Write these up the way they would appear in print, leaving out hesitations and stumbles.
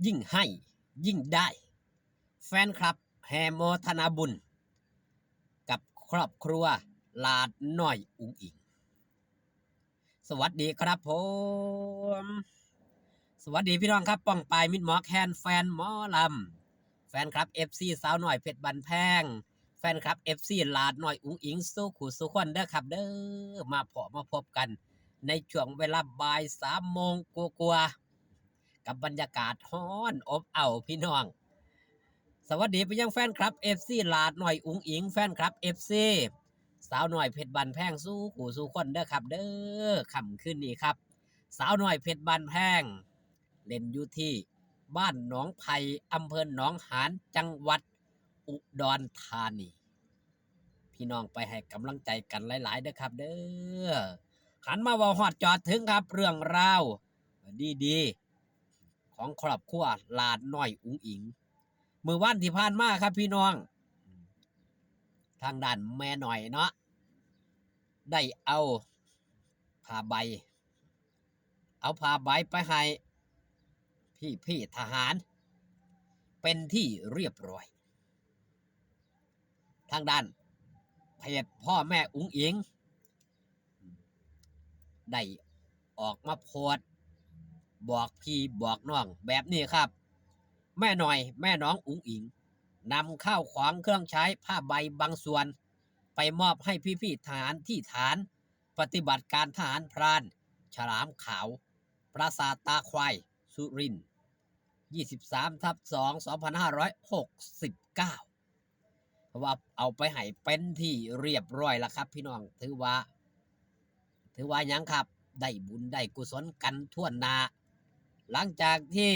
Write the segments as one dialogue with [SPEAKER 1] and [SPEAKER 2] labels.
[SPEAKER 1] ยิ่งให้ยิ่งได้แฟนคลับแห่โมทนาบุญกับครอบครัวลาดน้อยอุ๋งอิงสวัสดีครับผมสวัสดีพี่น้องครับป้องปายมิดหมอแคนแฟนหมอลำแฟนคลับ FC สาวน้อยเพชรบันแพงแฟนคลับ FC ลาดน้อยอุ๋งอิงสู้ขู่สู้คนเด้อครับเด้อมาพบกันในช่วงเวลาบ่าย3 โมงกว่ากับบรรยากาศฮ้อนอบอ้าวพี่น้องสวัสดีไปยังแฟนคลับ FC ลาดน้อยอุ๋งอิงแฟนคลับ FC สาวน้อยเพชรบันแพงสู้ขู่สู้คนเด้อครับเด้อค่ำคืนนี้ครับสาวน้อยเพชรบันแพงเล่นอยู่ที่บ้านหนองไผ่อำเภอหนองหานจังหวัดอุดรธานีพี่น้องไปให้กำลังใจกันหลายๆเด้อครับเด้อหันมาว่าฮอดจอดถึงครับเรื่องราวดีๆของครอบครัวลาดน้อยอุ๋งอิงเมื่อวันที่ผ่านมาครับพี่น้องทางด้านแม่หน่อยเนาะได้เอาผ้าใบไปให้พี่ทหารเป็นที่เรียบร้อยทางด้านเพจพ่อแม่อุ๋งอิงได้ออกมาโพสต์บอกพี่บอกน้องแบบนี้ครับแม่หน่อยแม่น้องอุ๋งอิงนำข้าวของเครื่องใช้ผ้าใบบางส่วนไปมอบให้พี่ทหารที่ฐานปฏิบัติการทหารพรานฉลามขาวปราสาทตาควายสุรินทร์23/2 2569เพราะว่าเอาไปให้เป็นที่เรียบร้อยแล้วครับพี่น้องถือว่ายังครับได้บุญได้กุศลกันทั่วหน้าหลังจากที่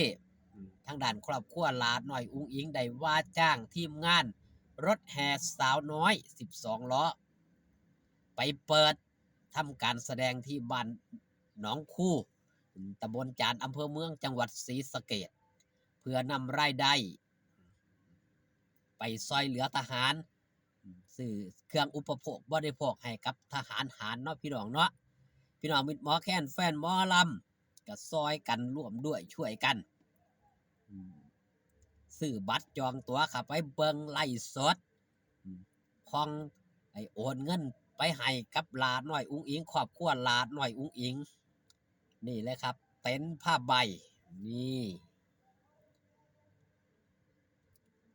[SPEAKER 1] ทางด้านครอบครัวลาดน้อยอุ๋งอิงได้ว่าจ้างทีมงานรถแห่สาวน้อย12 ล้อไปเปิดทำการแสดงที่บ้านหนองคู่ตำบลจานอำเภอเมืองจังหวัดศรีสะเกษเพื่อนำรายได้ไปซอยเหลือทหารซื้อเครื่องอุปโภคบริโภคให้กับทหารหารเนาะพี่น้องเนาะพี่น้องมิตรหมอแค้นแฟนหมอลำก็ซอยกันร่วมด้วยช่วยกันซื้อบัตรจองตั๋วขับไปเบิงไล่สดพองไอโอนเงินไปให้กับลาดน้อยอุ๋งอิงครอบครัวลาดน้อยอุ๋งอิงนี่เลยครับเต็นท์ผ้าใบนี่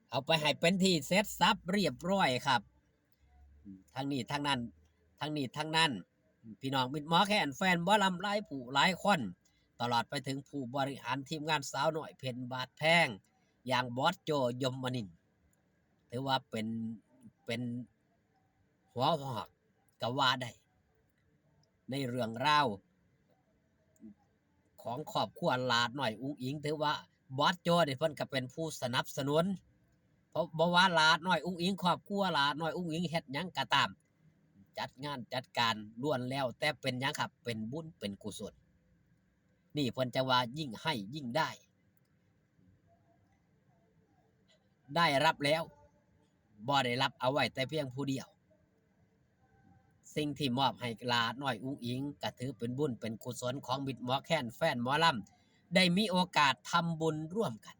[SPEAKER 1] เอาไปให้เป็นที่เซ็ตซับเรียบร้อยครับทั้งนี้ทั้งนั้นพี่น้องมิตรหมอแค้นแฟนบ่ลำหลายผู้หลายคนตลอดไปถึงผู้บริหารทีมงานสาวหน่อยเพนบาดแพงอย่างบอสโจยมนินถือว่าเป็นหัวหอกก็ว่าได้ในเรื่องราวของครอบครัวลาดหน่อยอุ๋งอิงถือว่าบอสโจเนี่ยเพิ่นก็เป็นผู้สนับสนุนเพราะบ่ว่าลาดหน่อยอุ๋งอิงครอบครัวลาดหน่อยอุ๋งอิงเฮ็ดหยังก็ตามจัดงานจัดการล้วนแล้วแต่เป็นหยังครับเป็นบุญเป็นกุศลนี่เพิ่นจะว่ายิ่งให้ยิ่งได้รับแล้วบ่ได้รับเอาไว้แต่เพียงผู้เดียวสิ่งที่มอบให้ลาน้อยอุ๋งอิงก็ถือเป็นบุญเป็นกุศลของมิตรหมอแค้นแฟนหมอลำได้มีโอกาสทำบุญร่วมกัน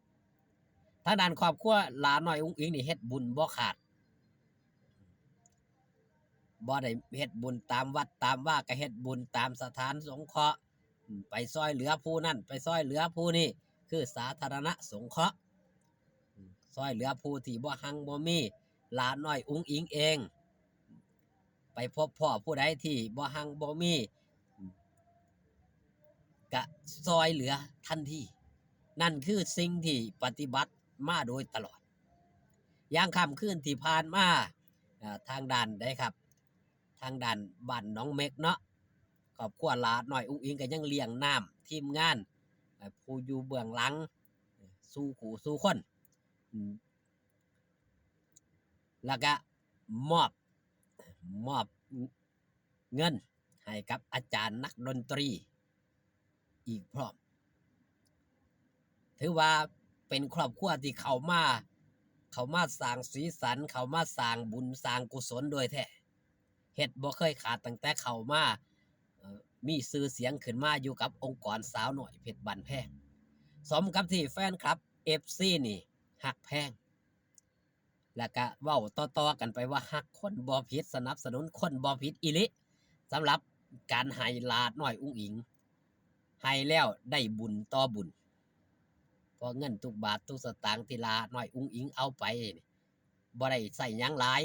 [SPEAKER 1] ทางด้านครอบครัวลาน้อยอุ๋งอิงนี่เฮ็ดบุญบ่ขาดบ่ได้เฮ็ดบุญตามวัดตามว่าก็เฮ็ดบุญตามสถานสงเคราะห์ไปซอยเหลือผู้นั่นไปซอยเหลือผู้นี่คือสาธารณสงเคราะห์ซอยเหลือผู้ที่บ่หังบ่มีลาน้อยอุ๋งอิงเองไปพบพ่อผู้ใดที่บ่หังบ่มีกะซอยเหลือทันทีนั่นคือสิ่งที่ปฏิบัติมาโดยตลอดอย่างค่ำคืนที่ผ่านมาทางด่านได้ครับทางด่านบ้านน้องเม็กเนาะครอบครัวลาน้อยอุ๋งอิงก็ยังเลี้ยงน้ำทีมงานผู้อยู่เบื้องหลังสู่ขู่สู่คนแล้วก็มอบเงินให้กับอาจารย์นักดนตรีอีกพร้อมถือว่าเป็นครอบครัวที่เขามาสร้างสีสันเขามาสร้างบุญสร้างกุศลโดยแท้เฮ็ดบ่เคยขาดตั้งแต่เขามามีชื่อเสียงขึ้นมาอยู่กับองค์กรสาวหน่อยเพชรบันแพง สมกับที่แฟนคลับ FC นี่ฮักแพงแล้วก็เว้าต่อๆกันไปว่าฮักคนบ่ผิดสนับสนุนคนบ่ผิดอีหลิสำหรับการให้หลาน้อยอุ๋งอิงให้แล้วได้บุญต่อบุญเพราะเงินทุกบาททุกสตางค์ที่หลาน้อยอุ๋งอิงเอาไปนี่บ่ได้ใช้หยังหลาย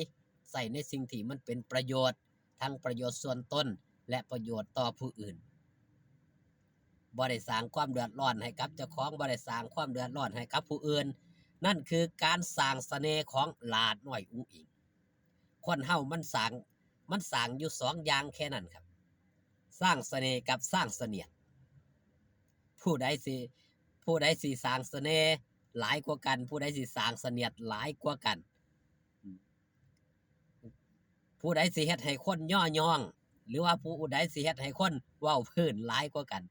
[SPEAKER 1] ใช้ในสิ่งที่มันเป็นประโยชน์ทั้งประโยชน์ส่วนตนและประโยชน์ต่อผู้อื่นบ่ได้สร้างความเดือดร้อนให้กับเจ้าของบ่ได้สร้างความเดือดร้อนให้กับผู้อื่นนั่นคือการสร้างเสน่ห์ของหลาน้อยอุ๋งอิงคนเฮามันสร้างอยู่2อย่างแค่นั้นครับสร้างเสน่ห์กับสร้างเสนียดผู้ใดสิสร้างเสน่ห์หลายกว่ากันผู้ใดสิสร้างเสนียดหลายกว่ากันผู้ใดสิเฮ็ดให้คนย่อย่องหรือว่าผู้ใดสิเฮ็ดให้คนเว้าพื้นหลายกว่ากัน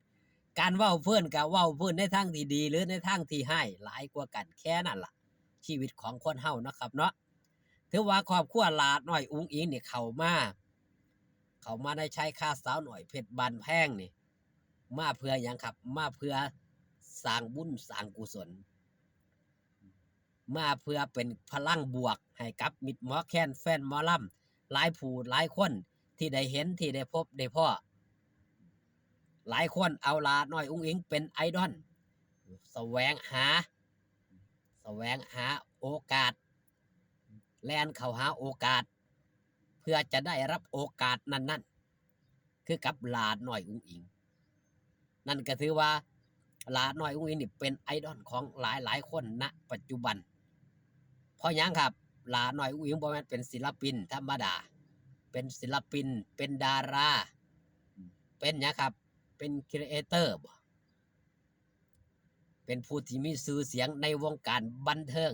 [SPEAKER 1] การเว้าพื้นกับเว้าพื้นในทางที่ดีหรือในทางที่ร้ายหลายกว่ากันแค่นั้นล่ะชีวิตของคนเฮานะครับเนาะถือว่าครอบครัวหลาน้อยอุ๋งอิงนี่เข้ามาในชายคาสาวน้อยเพชรบ้านแพงนี่มาเพื่อหยังครับมาเพื่อสร้างบุญสร้างกุศลมาเพื่อเป็นพลังบวกให้กับมิตรหมอแคนแฟนหมอลำหลายผู้หลายคนที่ได้เห็นที่ได้พบได้พ้อหลายคนเอาหลาน้อยอุ๋งอิงเป็นไอดอลแสวงหาโอกาสแล่นเข้าหาโอกาสเพื่อจะได้รับโอกาสนั้นๆคือกับหลาน้อยอุ๋งอิงนั่นก็ถือว่าหลาน้อยอุ๋งอิงนี่เป็นไอดอลของหลายคนณปัจจุบันเพราะหยังครับหลาน้อยอุ๋งอิงบ่แม่นเป็นศิลปินธรรมดาเป็นศิลปินเป็นดาราเป็นหยังครับเป็นครีเอเตอร์เป็นผู้ที่มีชื่อเสียงในวงการบันเทิง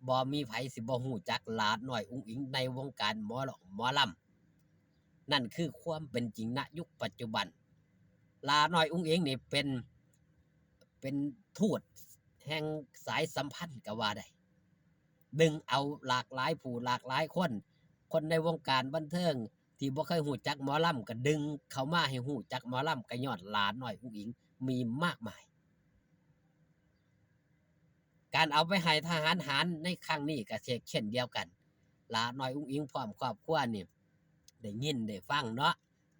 [SPEAKER 1] บ่มีไผสิบ่ฮู้จักหลาน้อยอุ๋งอิงในวงการหมอลำนั่นคือความเป็นจริงณยุคปัจจุบันหลาน้อยอุ๋งอิงนี่เป็นทูตแห่งสายสัมพันธ์ก็ว่าได้ดึงเอาหลากหลายผู้หลากหลายคนในวงการบันเทิงที่บ่เคยฮู้จักหมอลำก็ดึงเข้ามาให้ฮู้จักหมอลำก็ย้อนหลาน้อยอุ๋งอิงมีมากมายการเอาไปให้ทหารหารในครั้งนี้ก็เช่นเดียวกันหลาน้อยอุ๋งอิงพร้อมครอบครัวนี่ได้ยินได้ฟังเนาะ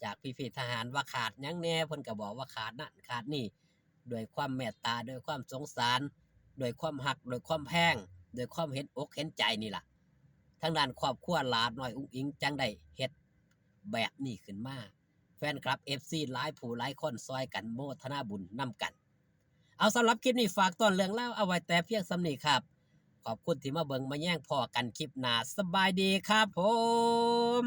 [SPEAKER 1] จากพี่ๆทหารว่าขาดหยังแหน่เพิ่นก็บอกว่าขาดนั่นขาดนี่ด้วยความเมตตาด้วยความสงสารด้วยความรักด้วยความแพงด้วยความเห็นอกเห็นใจนี่ล่ะทางด้านครอบครัวหลาน้อยอุ๋งอิงจังได้เฮ็ดแบบนี้ขึ้นมาแฟนคลับ FC หลายผู้หลายคนซอยกันโมทนาบุญนำกันเอาสำหรับคลิปนี้ฝากต้นเรื่องเล่าเอาไว้แต่เพียงสำนี้ครับขอบคุณที่มาเบิ่งมาแย่งพอกันคลิปหน้าสบายดีครับผม